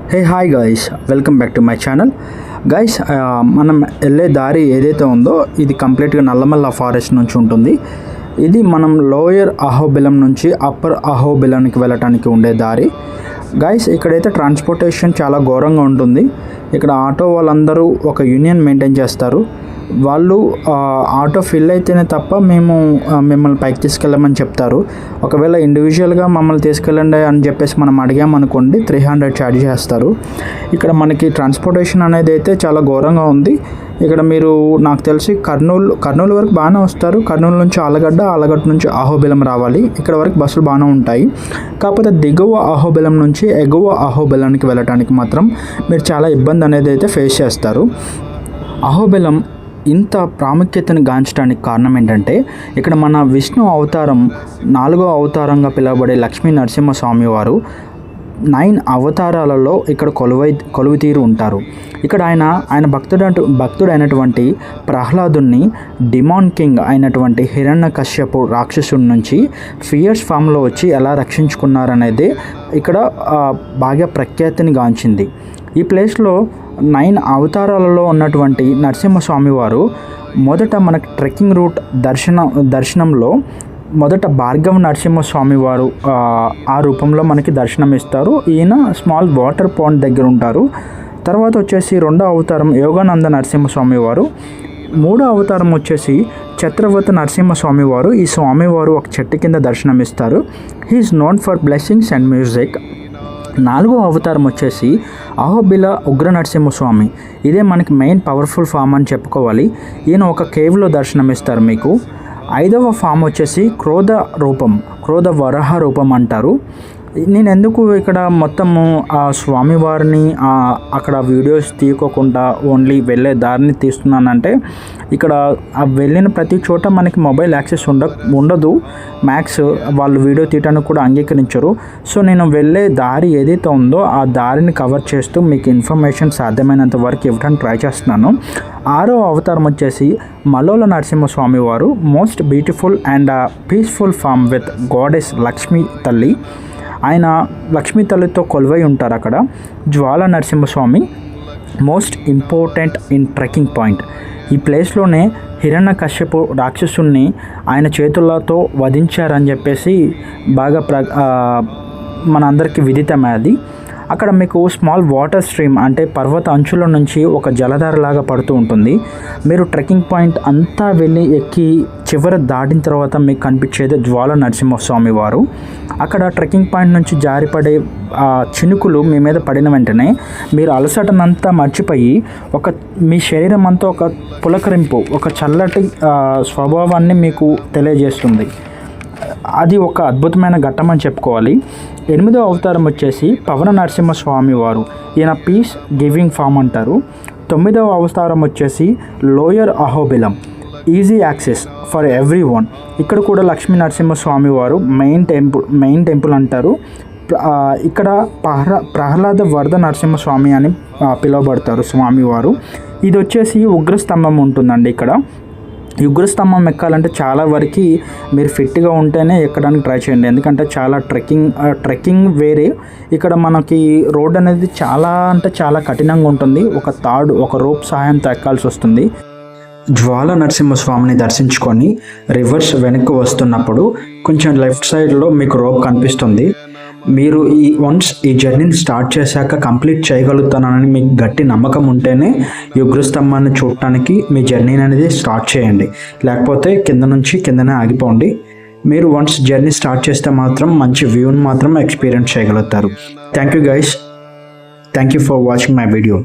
Hey hi guys, welcome back to my channel. Guys, మనం వెళ్ళే దారి ఏదైతే ఉందో ఇది కంప్లీట్గా నల్లమల్ల ఫారెస్ట్ నుంచి ఉంటుంది. ఇది మనం లోయర్ అహోబిలం నుంచి అప్పర్ అహోబిలానికి వెళ్ళటానికి ఉండే దారి. గైస్, ఇక్కడైతే ట్రాన్స్పోర్టేషన్ చాలా ఘోరంగా ఉంటుంది. ఇక్కడ ఆటో వాళ్ళందరూ ఒక యూనియన్ మెయింటైన్ చేస్తారు. వాళ్ళు ఆటో ఫిల్ అయితేనే తప్ప మేము మిమ్మల్ని పైకి తీసుకెళ్ళమని చెప్తారు. ఒకవేళ ఇండివిజువల్గా మమ్మల్ని తీసుకెళ్ళండి అని చెప్పేసి మనం అడిగామనుకోండి 300 ఛార్జ్ చేస్తారు. ఇక్కడ మనకి ట్రాన్స్పోర్టేషన్ అనేది అయితే చాలా ఘోరంగా ఉంది. ఇక్కడ మీరు నాకు తెలిసి కర్నూలు వరకు బాగానే వస్తారు. కర్నూలు నుంచి ఆలగడ్డ నుంచి అహోబిలం రావాలి. ఇక్కడ వరకు బస్సులు బాగానే ఉంటాయి. కాకపోతే దిగువ అహోబిలం నుంచి ఎగువ అహోబిలానికి వెళ్ళడానికి మాత్రం మీరు చాలా ఇబ్బంది అనేది అయితే ఫేస్ చేస్తారు. అహోబిలం ఇంత ప్రాముఖ్యతను గాంచడానికి కారణం ఏంటంటే, ఇక్కడ మన విష్ణు అవతారం 4వ అవతారంగా పిలువబడే లక్ష్మీ నరసింహస్వామి వారు 9 అవతారాలలో ఇక్కడ కొలువు తీరు ఉంటారు. ఇక్కడ ఆయన భక్తుడైనటువంటి ప్రహ్లాదుని డిమాన్ కింగ్ అయినటువంటి హిరణ్యకశ్యపు రాక్షసుడి నుంచి ఫియర్స్ ఫామ్లో వచ్చి ఎలా రక్షించుకున్నారనేది ఇక్కడ బాగా ప్రఖ్యాతిని గాంచింది. ఈ ప్లేస్లో 9 అవతారాలలో ఉన్నటువంటి నరసింహస్వామి వారు మొదట మనకు ట్రెక్కింగ్ రూట్ దర్శనంలో మొదట భార్గవ నరసింహస్వామి వారు ఆ రూపంలో మనకి దర్శనం ఇస్తారు. ఈయన స్మాల్ వాటర్ పాండ్ దగ్గర ఉంటారు. తర్వాత వచ్చేసి 2వ అవతారం యోగానంద నరసింహస్వామి వారు. 3వ అవతారం వచ్చేసి ఛత్రవతి నరసింహస్వామి వారు. ఈ స్వామివారు ఒక చెట్టు కింద దర్శనం ఇస్తారు. He is known for blessings and music. 4వ అవతారం వచ్చేసి అహోబిల ఉగ్ర నరసింహస్వామి. ఇదే మనకి మెయిన్ పవర్ఫుల్ ఫామ్ అని చెప్పుకోవాలి. ఈయన ఒక కేవ్లో దర్శనమిస్తారు మీకు. 5వ ఫామ్ వచ్చేసి క్రోధ వరాహ రూపం అంటారు. నేను ఎందుకు ఇక్కడ మొత్తము ఆ స్వామివారిని అక్కడ వీడియోస్ తీయకోకుండా ఓన్లీ వెళ్ళే దారిని తీస్తున్నానంటే, ఇక్కడ వెళ్ళిన ప్రతి చోట మనకి మొబైల్ యాక్సెస్ ఉండదు. మ్యాక్స్ వాళ్ళు వీడియో తీయడానికి కూడా అంగీకరించరు. సో నేను వెళ్ళే దారి ఏదైతే ఉందో ఆ దారిని కవర్ చేస్తూ మీకు ఇన్ఫర్మేషన్ సాధ్యమైనంత వరకు ఇవ్వడానికి ట్రై చేస్తున్నాను. 6వ అవతారం వచ్చేసి మలోల నరసింహస్వామి వారు. Most beautiful and peaceful form with goddess Lakshmi తల్లి. ఆయన లక్ష్మీ తల్లితో కొలువై ఉంటారు అక్కడ. Jwala Narasimhaswamy most important in trekking point. ఈ ప్లేస్లోనే హిరణ్యకశ్యపు రాక్షసుని ఆయన చేతులతో వధించారని చెప్పేసి బాగా మనందరికీ విదితమే అది. అక్కడ మీకు స్మాల్ వాటర్ స్ట్రీమ్ అంటే పర్వత అంచుల నుంచి ఒక జలధారలాగా పడుతూ ఉంటుంది. మీరు ట్రెక్కింగ్ పాయింట్ అంతా వెళ్ళి ఎక్కి చివర దాటిన తర్వాత మీకు కనిపించేది జ్వాల నరసింహస్వామి వారు. అక్కడ ట్రెక్కింగ్ పాయింట్ నుంచి జారిపడే చినుకులు మీ మీద పడిన వెంటనే మీరు అలసటనంతా మర్చిపోయి మీ శరీరం అంతా ఒక పులకరింపు, ఒక చల్లటి స్వభావాన్ని మీకు తెలియజేస్తుంది. అది ఒక అద్భుతమైన ఘట్టం అని చెప్పుకోవాలి. 8వ అవతారం వచ్చేసి పవన నరసింహస్వామి వారు. ఈయన పీస్ గివింగ్ ఫామ్ అంటారు. 9వ అవతారం వచ్చేసి lower Ahobilam, easy access for every one. ఇక్కడ కూడా లక్ష్మీ నరసింహస్వామి వారు మెయిన్ టెంపుల్ అంటారు. ఇక్కడ ప్రహ్లాద వరద నరసింహస్వామి అని పిలువబడతారు స్వామివారు. ఇది వచ్చేసి ఉగ్రస్తంభం ఉంటుందండి. ఇక్కడ ఉగ్రస్తంభం ఎక్కాలంటే చాలా వరకు మీరు ఫిట్గా ఉంటేనే ఎక్కడానికి ట్రై చేయండి. ఎందుకంటే చాలా ట్రెక్కింగ్ వేరే. ఇక్కడ మనకి రోడ్ అనేది చాలా కఠినంగా ఉంటుంది. ఒక రోప్ సహాయంతో ఎక్కాల్సి వస్తుంది. జ్వాల నరసింహస్వామిని దర్శించుకొని రివర్స్ వెనక్కి వస్తున్నప్పుడు కొంచెం లెఫ్ట్ సైడ్లో మీకు రోప్ కనిపిస్తుంది. మీరు వన్స్ ఈ జర్నీని స్టార్ట్ చేశాక కంప్లీట్ చేయగలుగుతానని మీకు గట్టి నమ్మకం ఉంటేనే ఈ ఉగ్రస్తంభాన్ని చూడటానికి మీ జర్నీని అనేది స్టార్ట్ చేయండి. లేకపోతే కిందనే ఆగిపోండి. మీరు వన్స్ జర్నీ స్టార్ట్ చేస్తే మాత్రం మంచి వ్యూని మాత్రం ఎక్స్పీరియన్స్ చేయగలుగుతారు. Thank you guys. Thank you for watching my video.